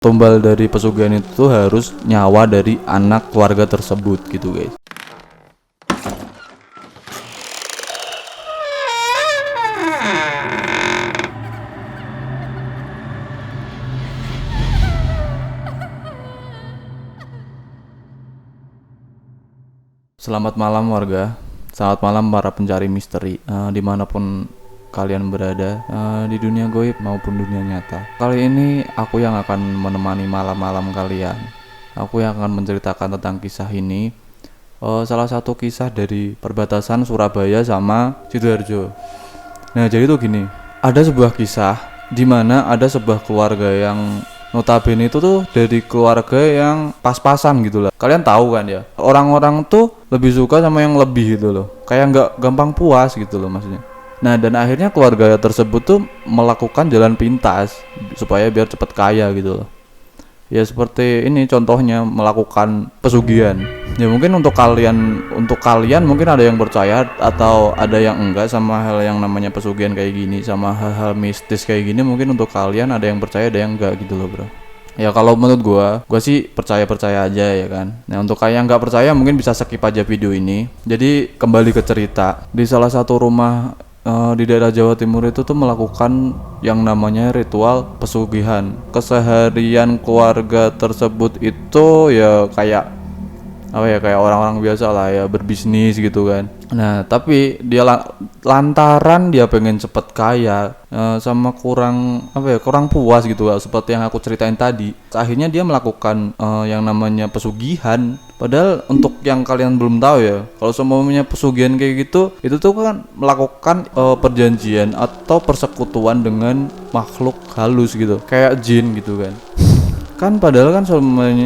Tumbal dari pesugihan itu tuh harus nyawa dari anak keluarga tersebut gitu guys. Selamat malam warga, selamat malam para pencari misteri dimanapun kalian berada di dunia goib maupun dunia nyata. Kali ini aku yang akan menemani malam-malam kalian. Aku yang akan menceritakan tentang kisah ini. Salah satu kisah dari perbatasan Surabaya sama Sidoarjo. Nah jadi tuh gini, ada sebuah kisah di mana ada sebuah keluarga yang notabene itu tuh dari keluarga yang pas-pasan gitu lah. Kalian tahu kan ya, orang-orang tuh lebih suka sama yang lebih gitu loh, kayak nggak gampang puas gitu loh maksudnya. Nah dan akhirnya keluarga tersebut tuh melakukan jalan pintas supaya biar cepet kaya gitu loh. Ya seperti ini contohnya, melakukan pesugihan. Ya mungkin untuk kalian mungkin ada yang percaya atau ada yang enggak sama hal yang namanya pesugihan kayak gini, sama hal-hal mistis kayak gini. Mungkin untuk kalian ada yang percaya, ada yang enggak gitu loh bro. Ya kalau menurut gua sih percaya aja ya kan. Nah untuk kalian yang nggak percaya mungkin bisa skip aja video ini. Jadi kembali ke cerita, di salah satu rumah di daerah Jawa Timur itu tuh melakukan yang namanya ritual pesugihan. Keseharian keluarga tersebut itu ya kayak kayak orang-orang biasa lah ya, berbisnis gitu kan. Nah tapi dia lantaran dia pengen cepet kaya, sama kurang puas gitu lah, seperti yang aku ceritain tadi. Akhirnya dia melakukan yang namanya pesugihan. Padahal untuk yang kalian belum tahu ya, kalau semuanya pesugihan kayak gitu, itu tuh kan melakukan perjanjian atau persekutuan dengan makhluk halus gitu, kayak jin gitu kan. Kan padahal kan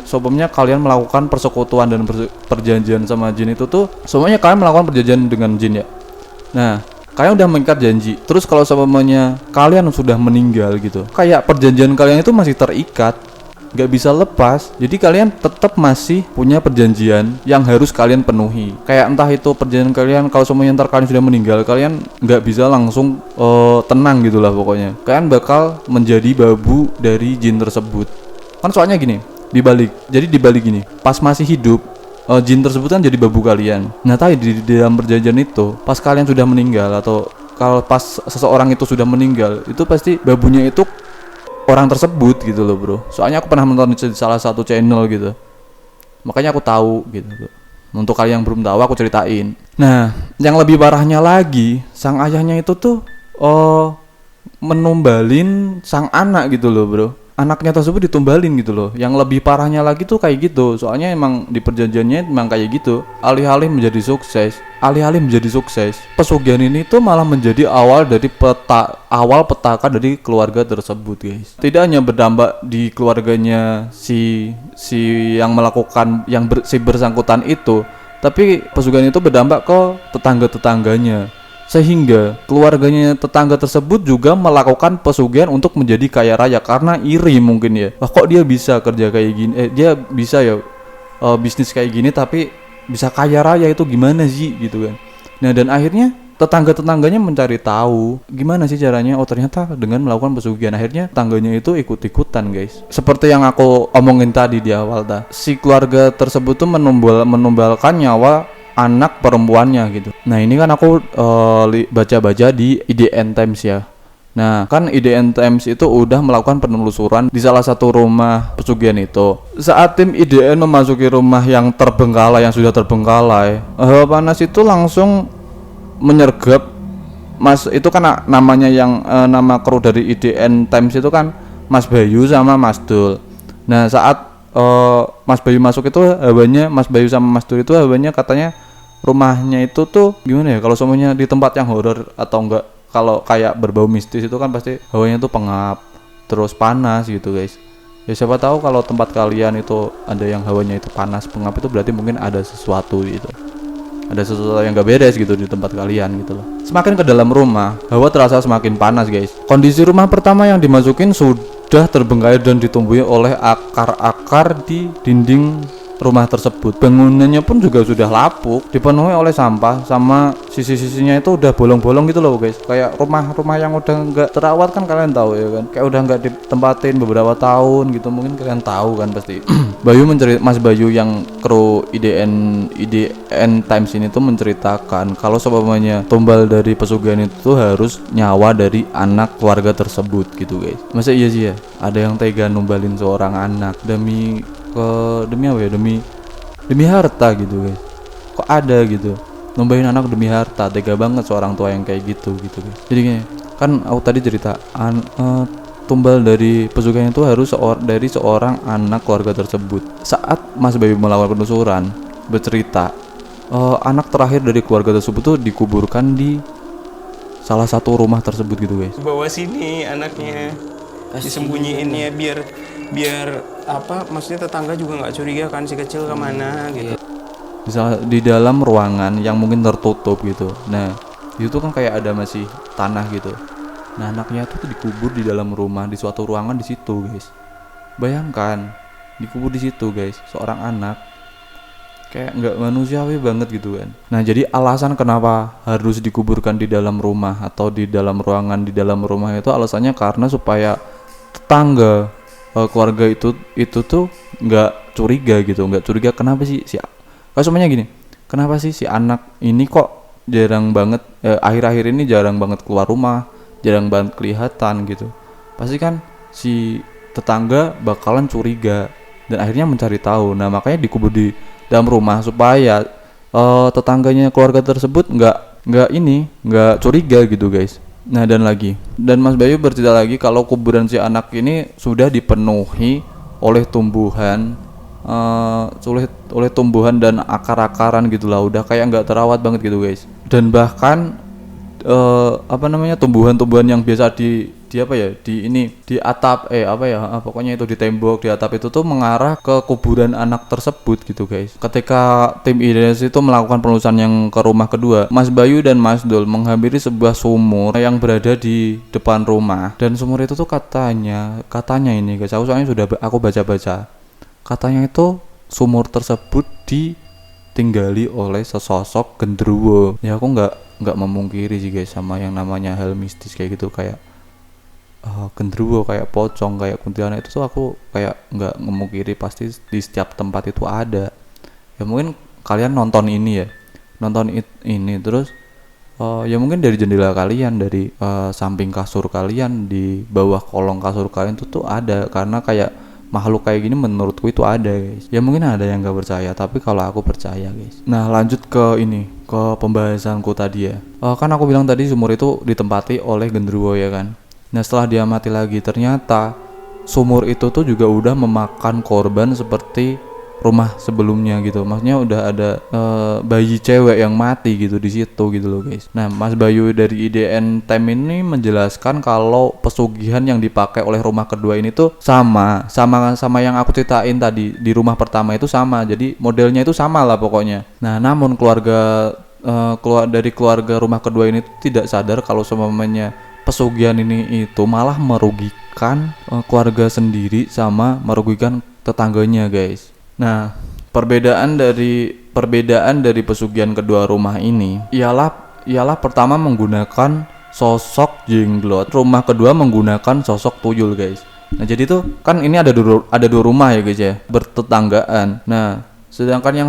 sebelumnya kalian melakukan persekutuan dan perjanjian sama jin itu tuh semuanya kalian melakukan perjanjian dengan jin ya. Nah kalian udah mengikat janji, terus kalau sebelumnya kalian sudah meninggal gitu, kayak perjanjian kalian itu masih terikat, gak bisa lepas. Jadi kalian tetap masih punya perjanjian yang harus kalian penuhi. Kayak entah itu perjanjian kalian, kalau semuanya ntar kalian sudah meninggal, kalian gak bisa langsung tenang gitulah pokoknya. Kalian bakal menjadi babu dari jin tersebut. Kan soalnya gini, dibalik gini, pas masih hidup jin tersebut kan jadi babu kalian. Nah tadi di dalam perjanjian itu, pas kalian sudah meninggal atau kalau pas seseorang itu sudah meninggal, itu pasti babunya itu orang tersebut gitu loh bro. Soalnya aku pernah menonton di salah satu channel gitu, makanya aku tahu gitu. Untuk kalian yang belum tahu aku ceritain. Nah yang lebih parahnya lagi, sang ayahnya itu tuh menumbalin sang anak gitu loh bro. Anaknya tersebut ditumbalin gitu loh. Yang lebih parahnya lagi tuh kayak gitu. Soalnya emang di perjanjiannya emang kayak gitu. Alih-alih menjadi sukses, pesugihan ini tuh malah menjadi awal petaka dari keluarga tersebut guys. Tidak hanya berdampak di keluarganya si yang melakukan si bersangkutan itu, tapi pesugihan itu berdampak ke tetangga-tetangganya. Sehingga keluarganya tetangga tersebut juga melakukan pesugihan untuk menjadi kaya raya karena iri mungkin ya. Wah kok dia bisa kerja kayak gini, dia bisa ya bisnis kayak gini tapi bisa kaya raya, itu gimana sih gitu kan. Nah dan akhirnya tetangga-tetangganya mencari tahu gimana sih caranya. Oh ternyata dengan melakukan pesugihan, akhirnya tetangganya itu ikut-ikutan guys. Seperti yang aku omongin tadi di awal si keluarga tersebut tuh menumbalkan nyawa anak perempuannya gitu. Nah ini kan aku baca-baca di IDN Times ya. Nah kan IDN Times itu udah melakukan penelusuran di salah satu rumah pesugihan itu. Saat tim IDN memasuki rumah yang sudah terbengkalai, hawa panas itu langsung menyergap Mas, itu kan namanya yang nama kru dari IDN Times itu kan Mas Bayu sama Mas Dul. Nah saat Mas Bayu masuk itu Mas Bayu sama Mas Dul itu hawanya katanya rumahnya itu tuh gimana ya, kalau semuanya di tempat yang horor atau enggak kalau kayak berbau mistis itu kan pasti hawanya tuh pengap terus panas gitu guys. Ya siapa tahu kalau tempat kalian itu ada yang hawanya itu panas pengap, itu berarti mungkin ada sesuatu gitu, ada sesuatu yang gak beres gitu di tempat kalian gitu loh. Semakin ke dalam rumah, hawa terasa semakin panas guys. Kondisi rumah pertama yang dimasukin sudah terbengkalai dan ditumbuhi oleh akar-akar di dinding rumah tersebut. Bangunannya pun juga sudah lapuk, dipenuhi oleh sampah, sama sisi-sisinya itu udah bolong-bolong gitu loh guys. Kayak rumah-rumah yang udah nggak terawat kan, kalian tahu ya kan, kayak udah nggak ditempatin beberapa tahun gitu, mungkin kalian tahu kan pasti. Mas Bayu yang kru IDN Times ini tuh menceritakan kalau sebabnya tumbal dari pesugihan itu harus nyawa dari anak keluarga tersebut gitu guys. Masa iya sih ya ada yang tega numbalin seorang anak demi apa ya, demi harta gitu guys. Kok ada gitu numbalin anak demi harta, tega banget seorang tua yang kayak gitu guys. Jadi gini, kan aku tadi cerita tumbal dari pesugihan itu harus dari seorang anak keluarga tersebut. Saat Mas Bayu melakukan penelusuran, bercerita anak terakhir dari keluarga tersebut tuh dikuburkan di salah satu rumah tersebut gitu guys. Bawa sini anaknya, disembunyiinnya biar apa, maksudnya tetangga juga nggak curiga kan si kecil kemana gitu. Di dalam ruangan yang mungkin tertutup gitu. Nah itu kan kayak ada masih tanah gitu. Nah anaknya tuh dikubur di dalam rumah, di suatu ruangan di situ guys. Bayangkan dikubur di situ guys, seorang anak. Kayak nggak manusiawi banget gitu kan. Nah jadi alasan kenapa harus dikuburkan di dalam rumah atau di dalam ruangan di dalam rumah itu alasannya karena supaya tetangga keluarga itu tuh nggak curiga kenapa sih kayak semuanya gini, kenapa sih si anak ini kok jarang banget akhir-akhir ini jarang banget keluar rumah, jarang banget kelihatan gitu. Pasti kan si tetangga bakalan curiga dan akhirnya mencari tahu. Nah makanya dikubur di dalam rumah supaya tetangganya keluarga tersebut nggak curiga gitu guys. Nah dan Mas Bayu bercerita lagi kalau kuburan si anak ini sudah dipenuhi oleh tumbuhan oleh tumbuhan dan akar-akaran gitulah, udah kayak nggak terawat banget gitu guys. Dan bahkan tumbuhan-tumbuhan yang biasa di atap pokoknya itu di tembok, di atap itu tuh mengarah ke kuburan anak tersebut gitu guys. Ketika tim IDS itu melakukan penelusuran yang ke rumah kedua, Mas Bayu dan Mas Dul menghampiri sebuah sumur yang berada di depan rumah. Dan sumur itu tuh katanya ini guys, aku baca-baca, katanya itu sumur tersebut ditinggali oleh sesosok genderuwo. Ya aku nggak memungkiri sih guys sama yang namanya hal mistis kayak gitu, kayak genderuwo, kayak pocong, kayak kuntilanak itu tuh aku kayak nggak memungkiri pasti di setiap tempat itu ada. Ya mungkin kalian nonton ini terus ya mungkin dari jendela kalian, dari samping kasur kalian, di bawah kolong kasur kalian tuh ada, karena kayak makhluk kayak gini menurutku itu ada guys. Ya mungkin ada yang nggak percaya, tapi kalau aku percaya guys. Nah lanjut ke pembahasanku tadi ya. Kan aku bilang tadi sumur itu ditempati oleh genderuwo ya kan. Nah setelah dia mati lagi, ternyata sumur itu tuh juga udah memakan korban seperti rumah sebelumnya gitu. Maksudnya udah ada bayi cewek yang mati gitu di situ gitu loh guys. Nah Mas Bayu dari IDN Time ini menjelaskan kalau pesugihan yang dipakai oleh rumah kedua ini tuh sama yang aku ceritain tadi di rumah pertama itu sama. Jadi modelnya itu sama lah pokoknya. Nah namun dari keluarga rumah kedua ini tidak sadar kalau semuanya pesugihan ini itu malah merugikan keluarga sendiri sama merugikan tetangganya guys. Nah perbedaan dari pesugihan kedua rumah ini ialah pertama menggunakan sosok jenglot, rumah kedua menggunakan sosok tuyul guys. Nah jadi tuh kan ini ada dua rumah ya guys ya, bertetanggaan. Nah sedangkan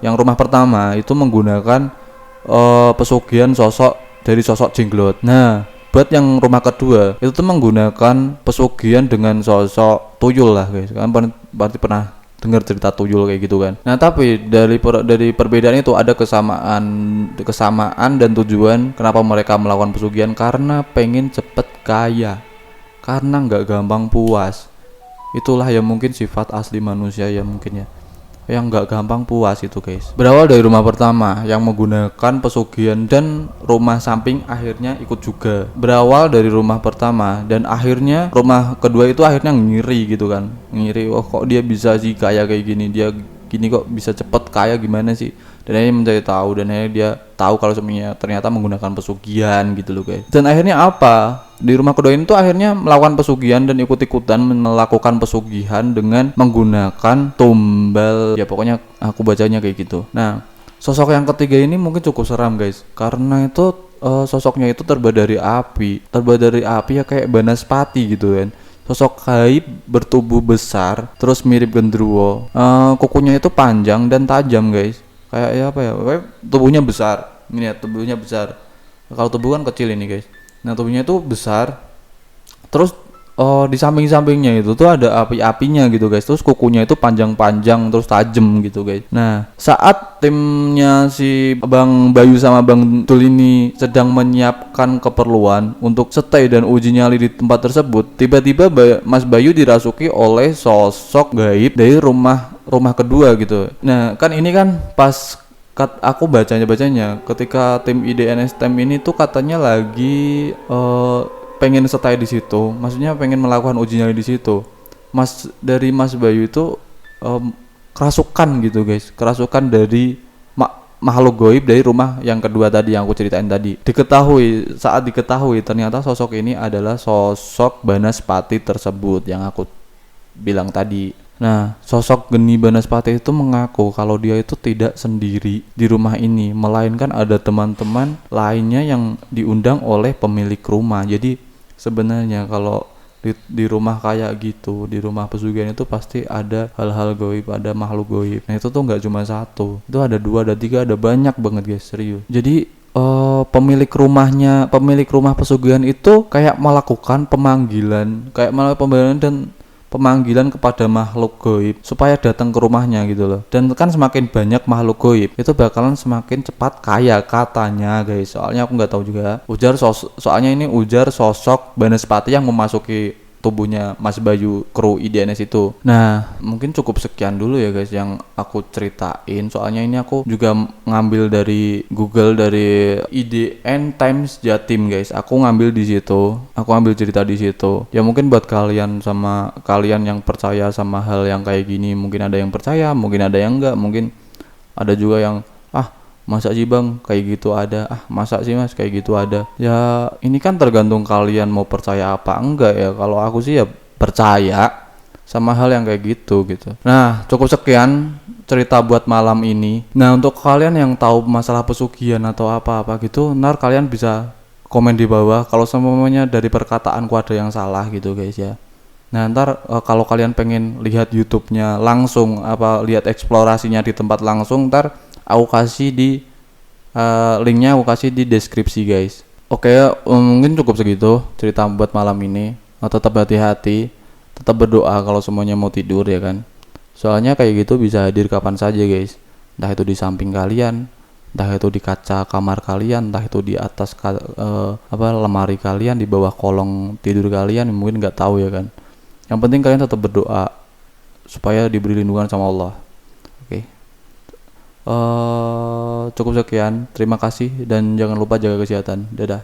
yang rumah pertama itu menggunakan pesugihan dari sosok jenglot. Nah buat yang rumah kedua itu tuh menggunakan pesugihan dengan sosok tuyul lah guys. Kalian berarti pernah dengar cerita tuyul kayak gitu kan. Nah tapi dari perbedaan itu ada kesamaan dan tujuan kenapa mereka melakukan pesugihan, karena pengen cepet kaya, karena nggak gampang puas. Itulah yang mungkin sifat asli manusia ya mungkin ya, yang nggak gampang puas itu guys. Berawal dari rumah pertama yang menggunakan pesugihan dan rumah samping akhirnya ikut juga. Berawal dari rumah pertama dan akhirnya rumah kedua itu akhirnya ngiri gitu kan. Ngiri, kok dia bisa sih kaya kayak gini, dia gini kok bisa cepet kaya gimana sih. Dan akhirnya mencari tahu, dan akhirnya dia tahu kalau sebenarnya ternyata menggunakan pesugihan gitu loh guys. Dan akhirnya apa? Di rumah kedua ini tuh akhirnya melakukan pesugihan dan ikut-ikutan melakukan pesugihan dengan menggunakan tumbal. Ya pokoknya aku bacanya kayak gitu. Nah, sosok yang ketiga ini mungkin cukup seram guys, karena itu sosoknya itu terbuat dari api ya, kayak Banaspati gitu kan. Sosok gaib bertubuh besar, terus mirip genderuwo. Kukunya itu panjang dan tajam guys. Kayak ya apa ya? Kayak tubuhnya besar. Ini ya, tubuhnya besar. Kalau tubuh kan kecil ini guys. Nah, tubuhnya itu besar. Terus di samping-sampingnya itu tuh ada api-apinya gitu guys. Terus kukunya itu panjang-panjang terus tajam gitu guys. Nah, saat timnya si Bang Bayu sama Bang Tul ini sedang menyiapkan keperluan untuk stay dan uji nyali di tempat tersebut, tiba-tiba Mas Bayu dirasuki oleh sosok gaib dari rumah kedua gitu. Nah, kan ini kan pas aku bacanya ketika tim IDNS TEM ini tuh katanya lagi pengen stay di situ, maksudnya pengen melakukan uji nyali di situ. Dari Mas Bayu itu kerasukan gitu guys, kerasukan dari makhluk goib dari rumah yang kedua tadi yang aku ceritain tadi. Saat diketahui ternyata sosok ini adalah sosok Banaspati tersebut yang aku bilang tadi. Nah, sosok Geni Banaspati itu mengaku kalau dia itu tidak sendiri di rumah ini, melainkan ada teman-teman lainnya yang diundang oleh pemilik rumah. Jadi sebenarnya kalau di rumah kayak gitu, di rumah pesugihan itu pasti ada hal-hal goib, ada makhluk goib. Nah, itu tuh nggak cuma satu, itu ada 2, ada 3, ada banyak banget guys, serius. Jadi pemilik rumah pesugihan itu kayak melakukan pemanggilan dan pemanggilan kepada makhluk goib supaya datang ke rumahnya gitu loh. Dan kan semakin banyak makhluk goib itu bakalan semakin cepat kaya katanya guys. Soalnya aku nggak tahu juga. Soalnya ini ujar sosok Banaspati yang memasuki tubuhnya Mas Bayu kru IDNS itu. Nah, mungkin cukup sekian dulu ya guys yang aku ceritain. Soalnya ini aku juga ngambil dari Google, dari IDN Times Jatim guys. Aku ngambil di situ. Aku ambil cerita di situ. Ya mungkin buat kalian yang percaya sama hal yang kayak gini, mungkin ada yang percaya, mungkin ada yang enggak, mungkin ada juga yang masa sih bang kayak gitu ada, masa sih mas kayak gitu ada. Ya ini kan tergantung kalian mau percaya apa enggak ya. Kalau aku sih ya percaya sama hal yang kayak gitu. Nah, cukup sekian cerita buat malam ini. Nah, untuk kalian yang tahu masalah pesugihan atau apa-apa gitu, ntar kalian bisa komen di bawah kalau semuanya dari perkataanku ada yang salah gitu guys ya. Nah, ntar kalau kalian pengen lihat YouTube-nya langsung, lihat eksplorasinya di tempat langsung, ntar aku kasih di linknya, aku kasih di deskripsi guys. Oke, mungkin cukup segitu cerita buat malam ini. Tetap hati-hati, tetap berdoa kalau semuanya mau tidur ya kan. Soalnya kayak gitu bisa hadir kapan saja guys. Entah itu di samping kalian, entah itu di kaca kamar kalian, entah itu di atas lemari kalian, di bawah kolong tidur kalian, mungkin nggak tahu ya kan. Yang penting kalian tetap berdoa supaya diberi lindungan sama Allah. Oke. Cukup sekian, terima kasih dan jangan lupa jaga kesehatan. Dadah.